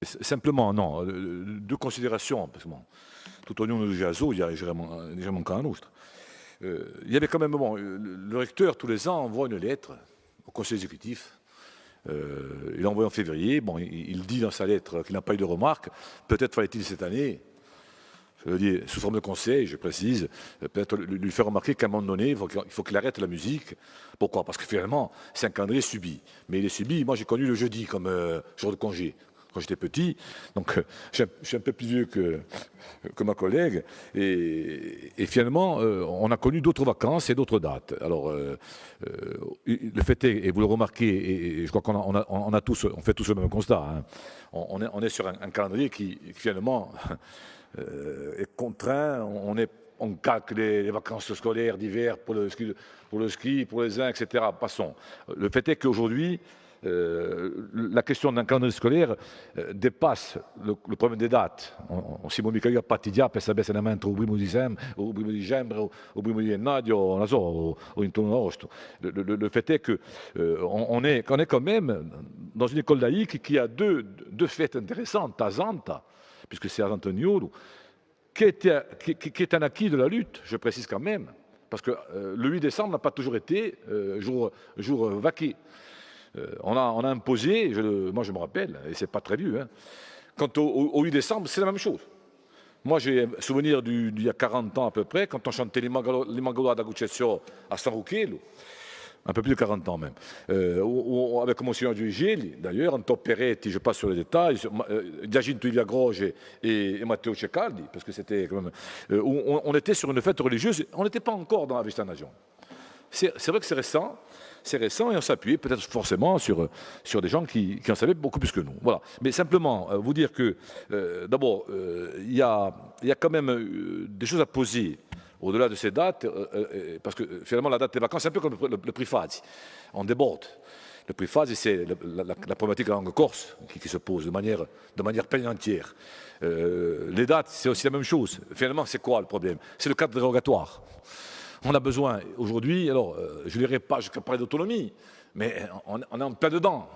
Simplement, non, deux considérations, parce que bon, tout au long du GASO, il y a légèrement qu'un autre. Il y avait quand même, bon, le recteur, tous les ans, envoie une lettre au conseil exécutif. Il l'a envoyé en février. Bon, il dit dans sa lettre qu'il n'a pas eu de remarques. Peut-être fallait-il cette année, je le dis sous forme de conseil, je précise, peut-être lui faire remarquer qu'à un moment donné, il faut qu'il arrête la musique. Pourquoi? Parce que finalement, c'est un calendrier subi. Mais il est subi, moi j'ai connu le jeudi comme jour de congé quand j'étais petit. Donc je suis un peu plus vieux que ma collègue. Et finalement, on a connu d'autres vacances et d'autres dates. Alors, le fait est, et vous le remarquez, et je crois on fait tous le même constat, hein, on est sur un calendrier qui finalement est contraint. On calque les vacances scolaires d'hiver pour le ski, pour les uns, etc. Passons. Le fait est qu'aujourd'hui, la question d'un calendrier scolaire dépasse le problème des dates. Si mi mica partidia per sapere se ne mente o 1° dicembre, o 1° dicembre, o 1° gennaio, non so, o intorno agosto. Le fait est que on est quand même dans une école laïque qui a deux fêtes intéressantes, Tazanta, puisque c'est Antoniolo, qui est un acquis de la lutte, je précise quand même, parce que le 8 décembre n'a pas toujours été jour vaqué. On a imposé, moi je me rappelle, et c'est pas très vieux, hein, quant au 8 décembre, c'est la même chose. Moi j'ai un souvenir d'il y a 40 ans à peu près, quand on chantait les Magalois d'Agucezio à San Ruchello, un peu plus de 40 ans même, avec Monsignor Giugeli, d'ailleurs, Anto Peretti, je passe sur les détails, Giacinto Iviagroge et Matteo Ceccaldi, parce que c'était quand même... on était sur une fête religieuse, on n'était pas encore dans la Vistanagion. C'est vrai que c'est récent et on s'appuyait peut-être forcément sur des gens qui en savaient beaucoup plus que nous. Voilà. Mais simplement, vous dire que, d'abord, il y a quand même des choses à poser au-delà de ces dates, parce que finalement, la date des vacances, c'est un peu comme le prix Fazi. On déborde. Le prix Fazi, c'est la problématique de la langue corse qui se pose de manière pleine et entière. Les dates, c'est aussi la même chose. Finalement, c'est quoi le problème? C'est le cadre dérogatoire. On a besoin aujourd'hui, alors je ne dirais pas jusqu'à parler d'autonomie, mais on est en plein dedans.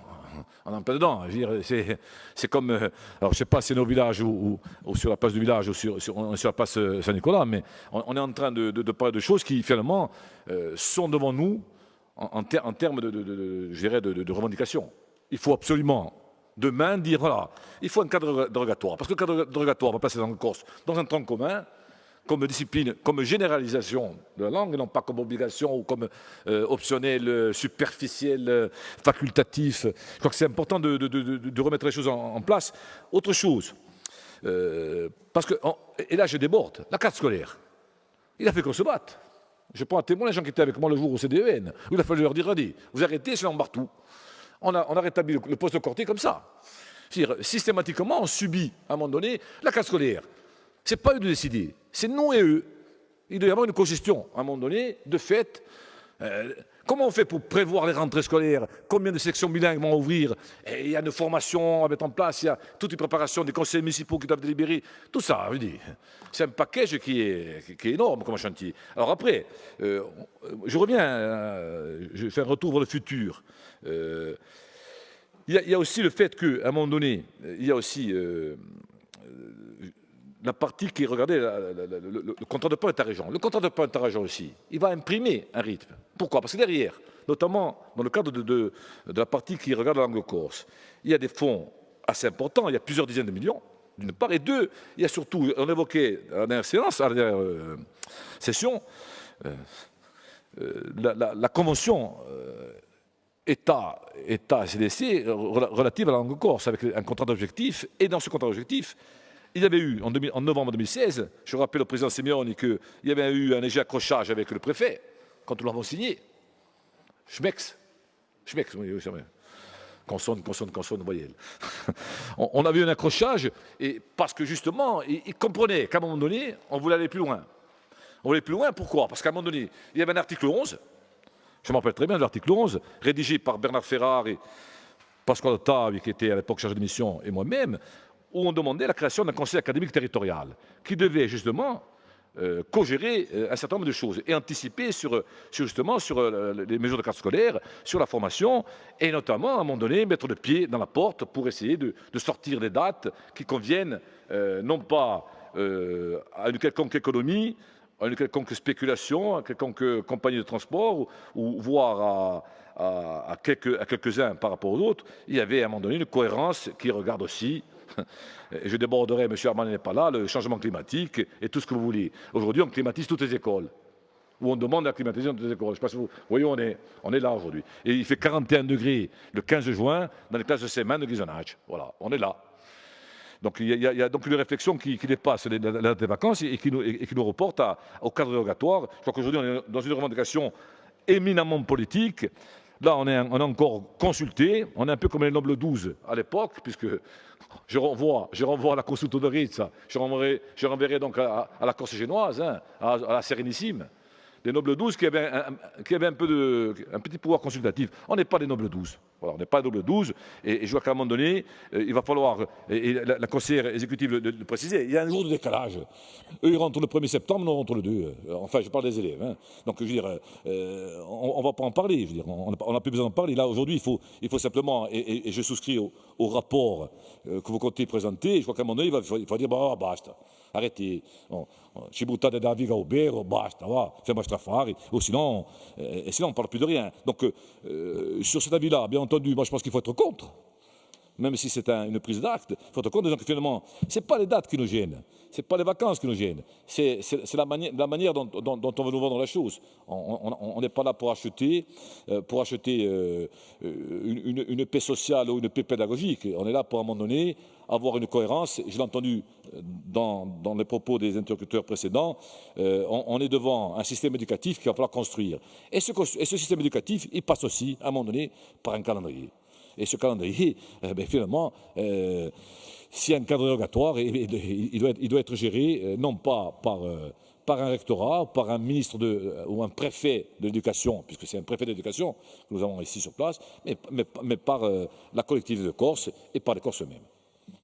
On est en plein dedans. Je veux dire, c'est comme, alors je ne sais pas si c'est nos villages ou sur la place du village ou sur la place Saint-Nicolas, mais on est en train de parler de choses qui finalement sont devant nous en termes je dirais, de revendications. Il faut absolument demain dire, voilà, il faut un cadre dérogatoire. Parce que le cadre dérogatoire va passer dans le Corse, dans un tronc commun, comme discipline, comme généralisation de la langue, et non pas comme obligation ou comme optionnel, superficiel, facultatif. Je crois que c'est important de remettre les choses en place. Autre chose, parce que, et là je déborde, la carte scolaire, il a fait qu'on se batte. Je prends à témoin les gens qui étaient avec moi le jour au CDEN, où il a fallu leur dire, allez, vous arrêtez, sinon on barre tout. On a rétabli le poste de Corté comme ça. C'est-à-dire, systématiquement, on subit, à un moment donné, la carte scolaire. Ce n'est pas eux de décider, c'est nous et eux. Il doit y avoir une cogestion, à un moment donné, de fait. Comment on fait pour prévoir les rentrées scolaires? Combien de sections bilingues vont ouvrir? Il y a une formation à mettre en place, il y a toute une préparation des conseils municipaux qui doivent délibérer. Tout ça, je dis, c'est un package qui est énorme comme chantier. Alors après, je reviens, je fais un retour vers le futur. Il y a aussi le fait qu'à un moment donné, il y a aussi... la partie qui regardait le contrat de plan interrégion. Le contrat de plan interrégion aussi, il va imprimer un rythme. Pourquoi? Parce que derrière, notamment dans le cadre de la partie qui regarde la langue corse, il y a des fonds assez importants, il y a plusieurs dizaines de millions, d'une part, et deux, il y a surtout, on évoquait à la dernière séance, à la dernière session, la convention État-CDC relative à la langue corse, avec un contrat d'objectif, et dans ce contrat d'objectif, il y avait eu, en novembre 2016, je rappelle au président Simeoni qu'il y avait eu un léger accrochage avec le préfet, quand nous l'avons signé. Schmex, oui, c'est vrai. Consonne, voyelle. On avait eu un accrochage, et parce que justement, il comprenait qu'à un moment donné, on voulait aller plus loin. On voulait plus loin, pourquoi? Parce qu'à un moment donné, il y avait un article 11, je me rappelle très bien de l'article 11, rédigé par Bernard Ferrari, et Pasquale Ottavi, qui était à l'époque chargé de mission, et moi-même, où on demandait la création d'un conseil académique territorial, qui devait justement co-gérer un certain nombre de choses et anticiper justement sur les mesures de carte scolaire, sur la formation et notamment à un moment donné mettre le pied dans la porte pour essayer de sortir des dates qui conviennent non pas à une quelconque économie, à une quelconque spéculation, à une quelconque compagnie de transport ou voire à quelques-uns par rapport aux autres. Il y avait à un moment donné une cohérence qui regarde aussi, et je déborderai, M. Armand n'est pas là, le changement climatique et tout ce que vous voulez. Aujourd'hui, on climatise toutes les écoles, ou on demande la climatisation de toutes les écoles. Je ne sais pas si vous voyez, on est là aujourd'hui. Et il fait 41 degrés le 15 juin dans les classes de CM1 de Guisonnage. Voilà, on est là. Donc il y a donc une réflexion qui dépasse la date des vacances et qui nous reporte au cadre dérogatoire. Je crois qu'aujourd'hui, on est dans une revendication éminemment politique. Là, on est encore consulté. On est un peu comme les Nobles 12 à l'époque, puisque je renvoie à la Consulta de Rizza. Je renverrai donc à la Corse génoise, hein, à la Sérénissime. Les Nobles 12 qui avaient un petit pouvoir consultatif. On n'est pas des Nobles 12. Voilà, on n'est pas des Nobles 12. Et je vois qu'à un moment donné, il va falloir, et la conseillère exécutive le précisait, il y a un jour de décalage. Eux, ils rentrent le 1er septembre, nous, on rentre le 2. Enfin, je parle des élèves. Hein. Donc, je veux dire, on ne va pas en parler. Je veux dire, on n'a plus besoin d'en parler. Là, aujourd'hui, il faut simplement, et je souscris au rapport que vous comptez présenter, je crois qu'à un moment donné, il faut dire, bah, basta. Arrêtez. Ci buttate da viga au bero, basta, va, fais-moi affari, ou sinon, on ne parle plus de rien. Donc, sur cet avis-là, bien entendu, moi je pense qu'il faut être contre. Même si c'est une prise d'acte, il faut être compte que finalement, ce n'est pas les dates qui nous gênent, ce n'est pas les vacances qui nous gênent, c'est la manière dont on veut nous vendre la chose. On n'est pas là pour acheter une paix sociale ou une paix pédagogique. On est là pour, à un moment donné, avoir une cohérence. Je l'ai entendu dans les propos des interlocuteurs précédents, on est devant un système éducatif qu'il va falloir construire. Et ce système éducatif, il passe aussi, à un moment donné, par un calendrier. Et ce calendrier, finalement, s'il y a un cadre dérogatoire, il doit être géré non pas par un rectorat, par un ministre ou un préfet de l'éducation, puisque c'est un préfet de l'éducation que nous avons ici sur place, mais par la collectivité de Corse et par les Corses eux-mêmes.